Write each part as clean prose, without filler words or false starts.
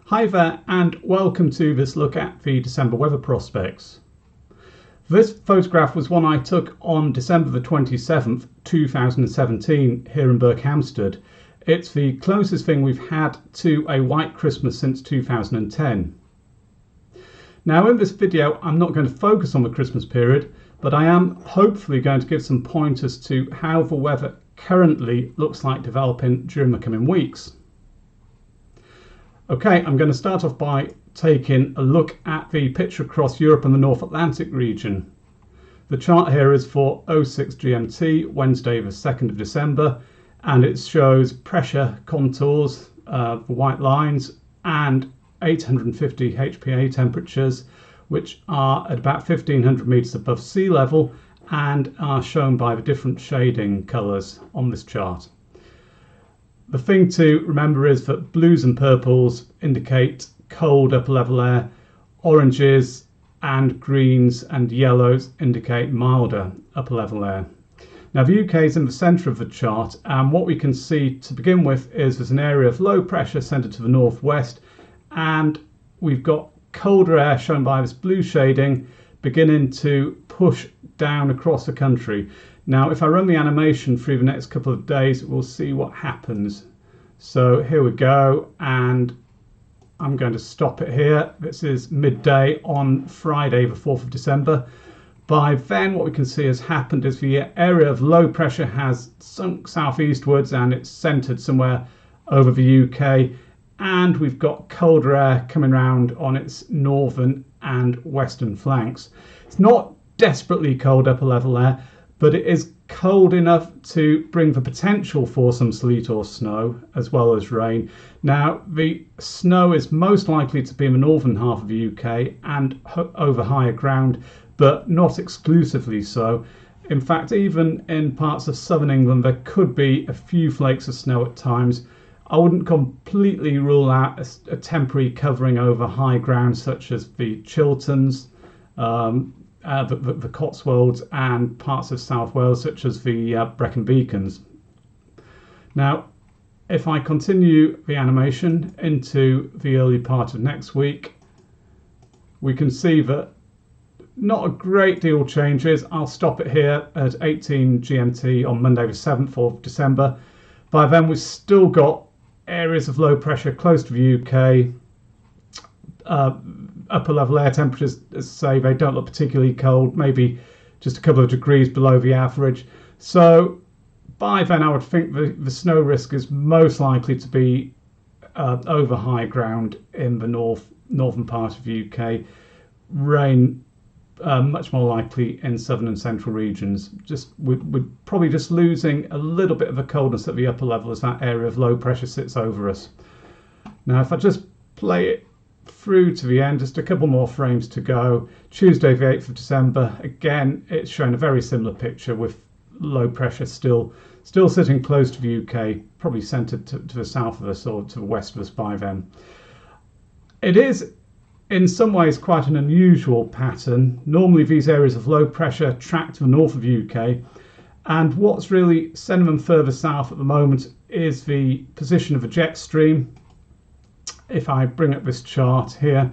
Hi there and welcome to this look at the December weather prospects. This photograph was one I took on December the 27th, 2017 here in Berkhamsted. It's the closest thing we've had to a white Christmas since 2010. Now in this video I'm not going to focus on the Christmas period, but I am hopefully going to give some pointers to how the weather currently looks like developing during the coming weeks. Okay, I'm going to start off by taking a look at the picture across Europe and the North Atlantic region. The chart here is for 06 GMT, Wednesday the 2nd of December, and it shows pressure contours, the white lines, and 850 HPA temperatures, which are at about 1500 meters above sea level and are shown by the different shading colors on this chart. The thing to remember is that blues and purples indicate cold upper level air, oranges and greens and yellows indicate milder upper level air. Now the UK is in the centre of the chart, and what we can see to begin with is there's an area of low pressure centred to the northwest, and we've got colder air shown by this blue shading beginning to push down across the country. Now if I run the animation through the next couple of days, we'll see what happens. So here we go, and I'm going to stop it here. This is midday on Friday the 4th of December. By then what we can see has happened is the area of low pressure has sunk southeastwards and it's centred somewhere over the UK, and we've got colder air coming round on its northern and western flanks. It's not desperately cold upper level air, but it is cold enough to bring the potential for some sleet or snow as well as rain. Now the snow is most likely to be in the northern half of the UK and over higher ground, but not exclusively so. In fact, even in parts of southern England there could be a few flakes of snow at times. I wouldn't completely rule out a temporary covering over high ground such as the Chilterns, the Cotswolds and parts of South Wales such as the Brecon Beacons. Now if I continue the animation into the early part of next week, we can see that not a great deal changes. I'll stop it here at 18 GMT on Monday the 7th of December. By then we've still got areas of low pressure close to the UK. Upper level air temperatures, as I say, they don't look particularly cold, maybe just a couple of degrees below the average. So by then I would think the snow risk is most likely to be over high ground in the northern part of the UK. Rain much more likely in southern and central regions. We're probably just losing a little bit of the coldness at the upper level as that area of low pressure sits over us. Now if I just play it through to the end, just a couple more frames to go. Tuesday the 8th of December, again it's showing a very similar picture with low pressure still sitting close to the UK, probably centred to the south of us or to the west of us by then. It is in some ways quite an unusual pattern. Normally these areas of low pressure track to the north of the UK, and what's really sending them further south at the moment is the position of a jet stream. If I bring up this chart here,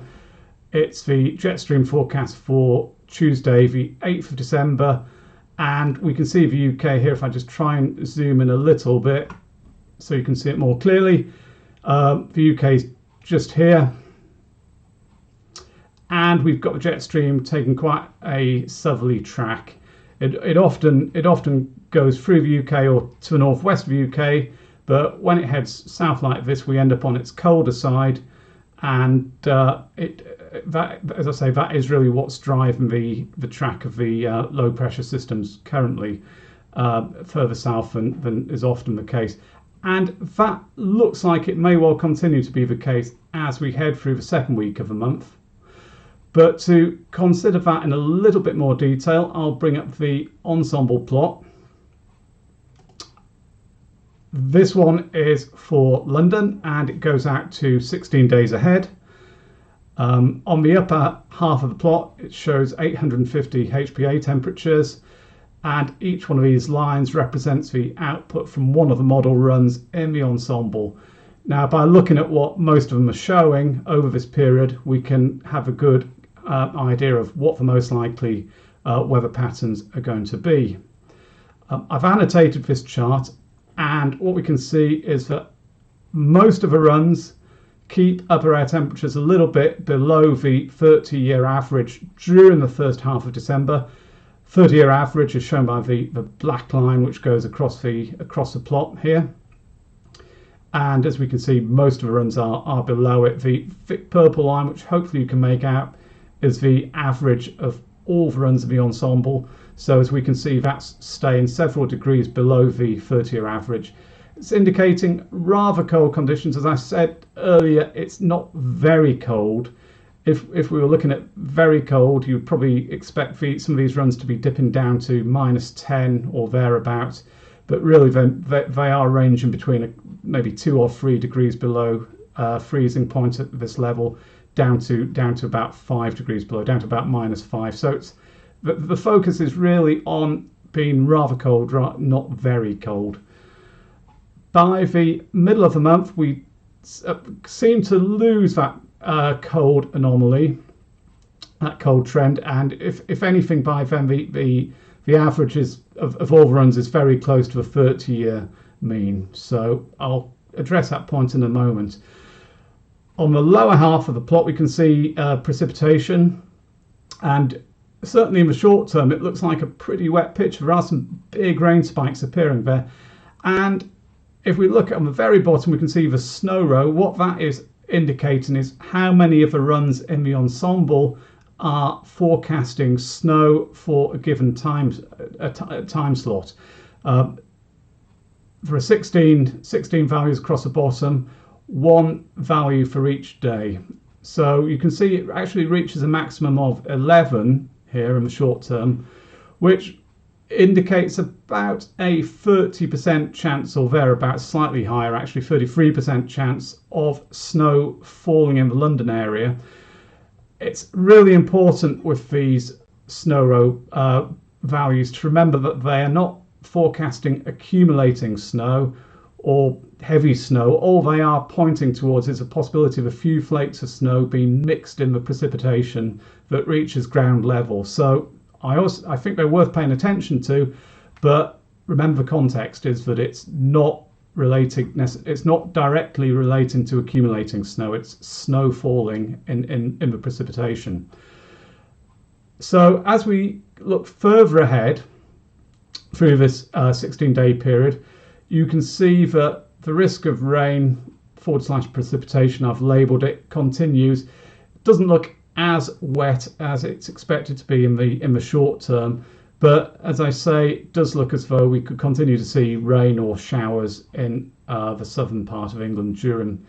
it's the jet stream forecast for Tuesday the 8th of December, and we can see the UK here. If I just try and zoom in a little bit so you can see it more clearly, the UK is just here, and we've got the jet stream taking quite a southerly track. It often goes through the UK or to the northwest of the UK, but when it heads south like this, we end up on its colder side, and as I say, that is really what's driving the track of the low pressure systems currently further south than is often the case. And that looks like it may well continue to be the case as we head through the second week of the month. But to consider that in a little bit more detail, I'll bring up the ensemble plot. This one is for London and it goes out to 16 days ahead. On the upper half of the plot it shows 850 HPA temperatures, and each one of these lines represents the output from one of the model runs in the ensemble. Now, by looking at what most of them are showing over this period, we can have a good idea of what the most likely weather patterns are going to be. I've annotated this chart, and what we can see is that most of the runs keep upper air temperatures a little bit below the 30-year average during the first half of December. 30-year average is shown by the black line which goes across the plot here. And as we can see, most of the runs are below it. The thick purple line, which hopefully you can make out, is the average of all the runs of the ensemble. So as we can see, that's staying several degrees below the 30-year average. It's indicating rather cold conditions. As I said earlier, it's not very cold. If we were looking at very cold, you'd probably expect some of these runs to be dipping down to -10 or thereabouts. But really, they are ranging between maybe 2 or 3 degrees below freezing point at this level, down to about 5 degrees below, down to about -5. So the focus is really on being rather cold, not very cold. By the middle of the month, we seem to lose that cold anomaly, that cold trend, and if anything, by then the averages of all runs is very close to the 30-year mean. So I'll address that point in a moment. On the lower half of the plot, we can see precipitation, and certainly in the short term, it looks like a pretty wet picture. There are some big rain spikes appearing there, and if we look on the very bottom, we can see the snow row. What that is indicating is how many of the runs in the ensemble are forecasting snow for a given time slot. There are 16 values across the bottom, 1 value for each day. So you can see it actually reaches a maximum of 11 here in the short term, which indicates about a 30% chance, or thereabouts, slightly higher actually, 33% chance of snow falling in the London area. It's really important with these snow row values to remember that they are not forecasting accumulating snow or heavy snow. All they are pointing towards is a possibility of a few flakes of snow being mixed in the precipitation that reaches ground level. So I think they're worth paying attention to, but remember the context is that it's not directly relating to accumulating snow. It's snow falling in the precipitation. So as we look further ahead through this 16-day period, you can see that the risk of rain / precipitation, I've labelled it, continues. It doesn't look as wet as it's expected to be in the short term, but as I say, it does look as though we could continue to see rain or showers in the southern part of England during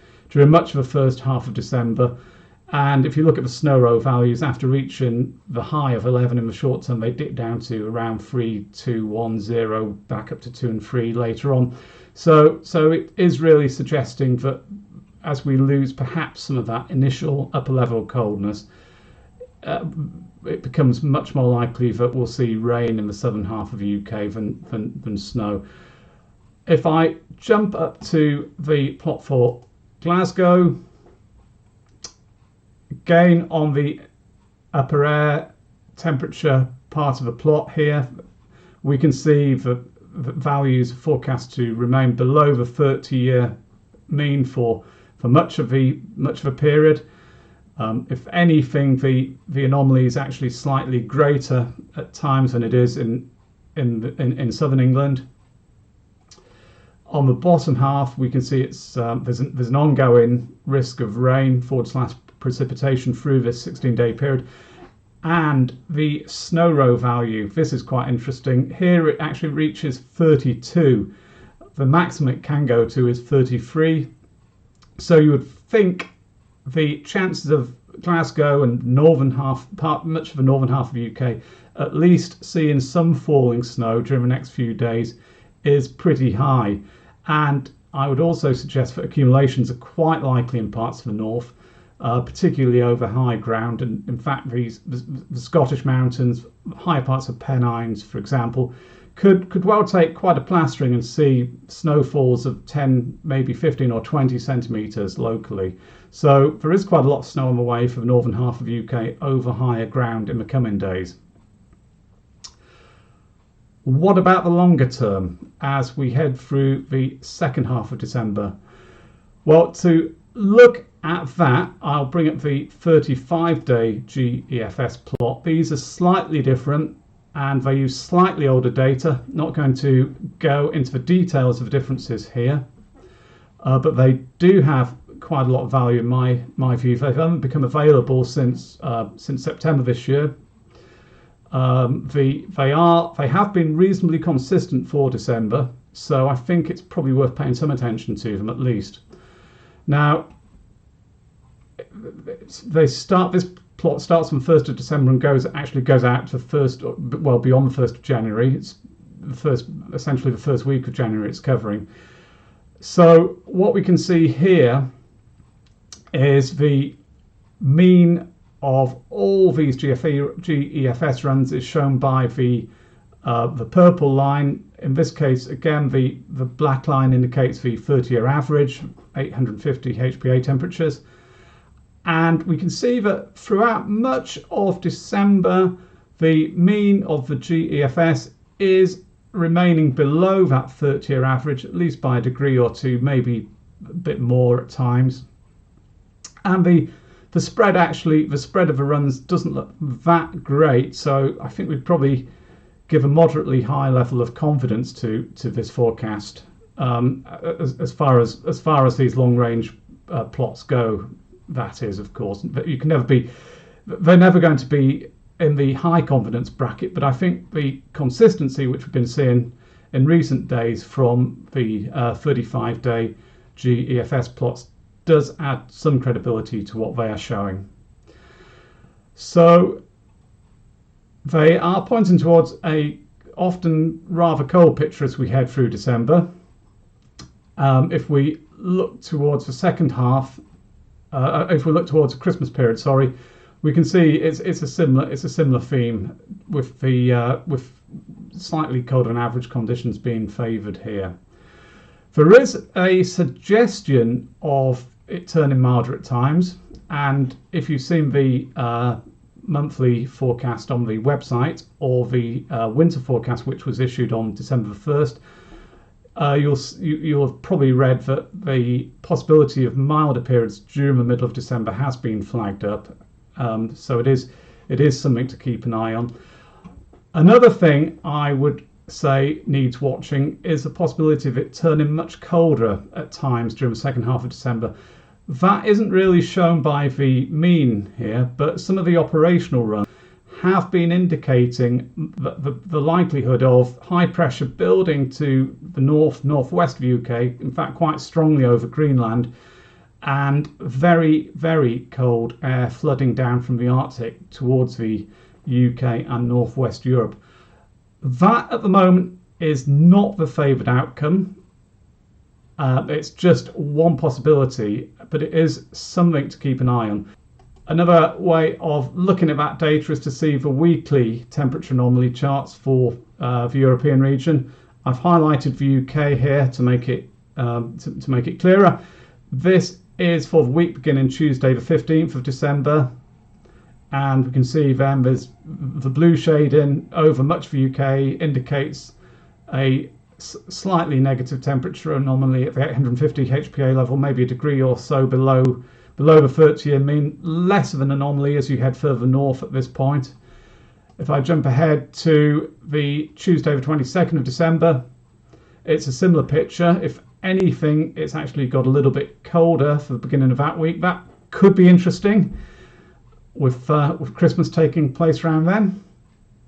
much of the first half of December. And if you look at the snow row values, after reaching the high of 11 in the short term, they dip down to around 3, 2, 1, 0, back up to 2 and 3 later on. So it is really suggesting that as we lose perhaps some of that initial upper level coldness, it becomes much more likely that we'll see rain in the southern half of the UK than snow. If I jump up to the plot for Glasgow, again on the upper air temperature part of the plot here, we can see the values forecast to remain below the 30-year mean for much of the period. If anything, the anomaly is actually slightly greater at times than it is in southern England. On the bottom half, we can see there's an ongoing risk of rain / precipitation through this 16-day period. And the snow row value, this is quite interesting. Here it actually reaches 32. The maximum it can go to is 33. So you would think the chances of Glasgow and much of the northern half of the UK at least seeing some falling snow during the next few days is pretty high. And I would also suggest that accumulations are quite likely in parts of the north, particularly over high ground. And in fact, the Scottish mountains, higher parts of Pennines, for example, could well take quite a plastering and see snowfalls of 10, maybe 15 or 20 centimetres locally. So there is quite a lot of snow on the way for the northern half of the UK over higher ground in the coming days. What about the longer term as we head through the second half of December? Well, to look at that, I'll bring up the 35-day GEFS plot. These are slightly different and they use slightly older data. Not going to go into the details of the differences here, but they do have quite a lot of value in my view. They've only become available since September this year. They have been reasonably consistent for December, so I think it's probably worth paying some attention to them at least. Now, this plot starts on the 1st of December and actually goes out to beyond the 1st of January. It's essentially the first week of January it's covering. So what we can see here is the mean of all these GEFS runs is shown by the purple line. In this case, again, the black line indicates the 30-year average, 850 HPA temperatures. And we can see that throughout much of December, the mean of the GEFS is remaining below that 30-year average, at least by a degree or two, maybe a bit more at times. And the spread of the runs doesn't look that great, so I think we'd probably give a moderately high level of confidence to this forecast as far as these long range plots go. That is, of course, but they're never going to be in the high confidence bracket. But I think the consistency which we've been seeing in recent days from the 35-day GEFS plots does add some credibility to what they are showing. So they are pointing towards a often rather cold picture as we head through December. If we look towards the second half, if we look towards the Christmas period, we can see it's a similar theme with with slightly colder than average conditions being favoured here. There is a suggestion of it turning milder at times, and if you've seen the monthly forecast on the website or the winter forecast which was issued on December the 1st, you'll have probably read that the possibility of milder periods during the middle of December has been flagged up. So it is something to keep an eye on. Another thing I would say needs watching is the possibility of it turning much colder at times during the second half of December. That isn't really shown by the mean here, but some of the operational runs have been indicating the likelihood of high pressure building to the northwest of the UK, in fact quite strongly over Greenland, and very, very cold air flooding down from the Arctic towards the UK and northwest Europe. That at the moment is not the favoured outcome. It's just one possibility, but it is something to keep an eye on. Another way of looking at that data is to see the weekly temperature anomaly charts for the European region. I've highlighted the UK here to make it clearer. This is for the week beginning Tuesday the 15th of December, and we can see then there's the blue shading over much of the UK indicates a slightly negative temperature anomaly at the 850 HPA level, maybe a degree or so below the 30-year mean, less of an anomaly as you head further north at this point. If I jump ahead to the Tuesday the 22nd of December, it's a similar picture. If anything, it's actually got a little bit colder for the beginning of that week. That could be interesting with Christmas taking place around then.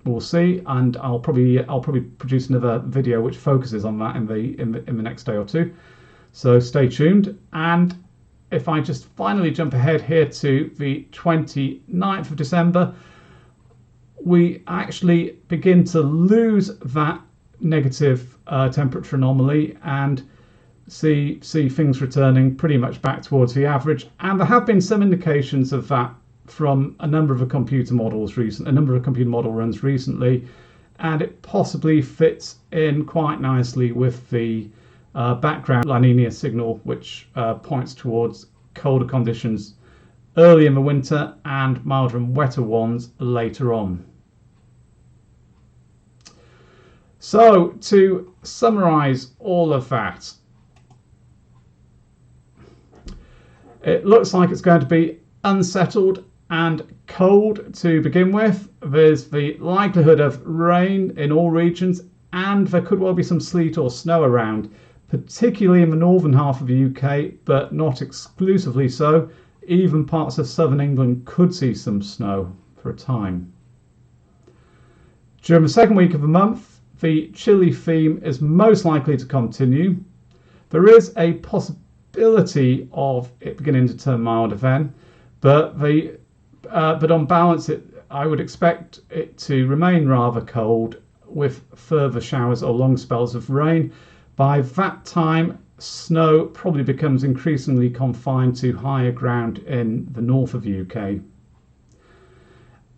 We'll see, and I'll probably produce another video which focuses on that in the next day or two. So stay tuned. And if I just finally jump ahead here to the 29th of December, we actually begin to lose that negative temperature anomaly and see things returning pretty much back towards the average. And there have been some indications of that from a number of computer model runs recently, and it possibly fits in quite nicely with the background La Nina signal, which points towards colder conditions early in the winter and milder and wetter ones later on. So to summarize all of that, it looks like it's going to be unsettled and cold to begin with. There's the likelihood of rain in all regions, and there could well be some sleet or snow around, particularly in the northern half of the UK, but not exclusively so. Even parts of southern England could see some snow for a time. During the second week of the month, the chilly theme is most likely to continue. There is a possibility of it beginning to turn milder then, but on balance, I would expect it to remain rather cold with further showers or long spells of rain. By that time, snow probably becomes increasingly confined to higher ground in the north of the UK.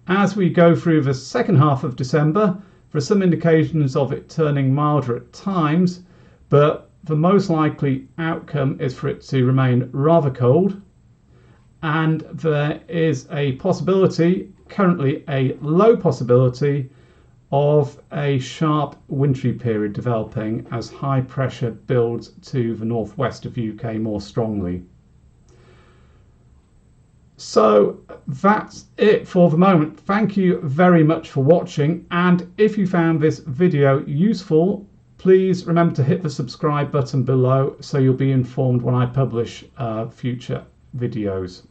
As we go through the second half of December, there are some indications of it turning milder at times, but the most likely outcome is for it to remain rather cold, and there is a possibility, currently a low possibility, of a sharp wintry period developing as high pressure builds to the northwest of the UK more strongly. So that's it for the moment. Thank you very much for watching, and if you found this video useful, please remember to hit the subscribe button below so you'll be informed when I publish future videos.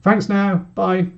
Thanks now, bye.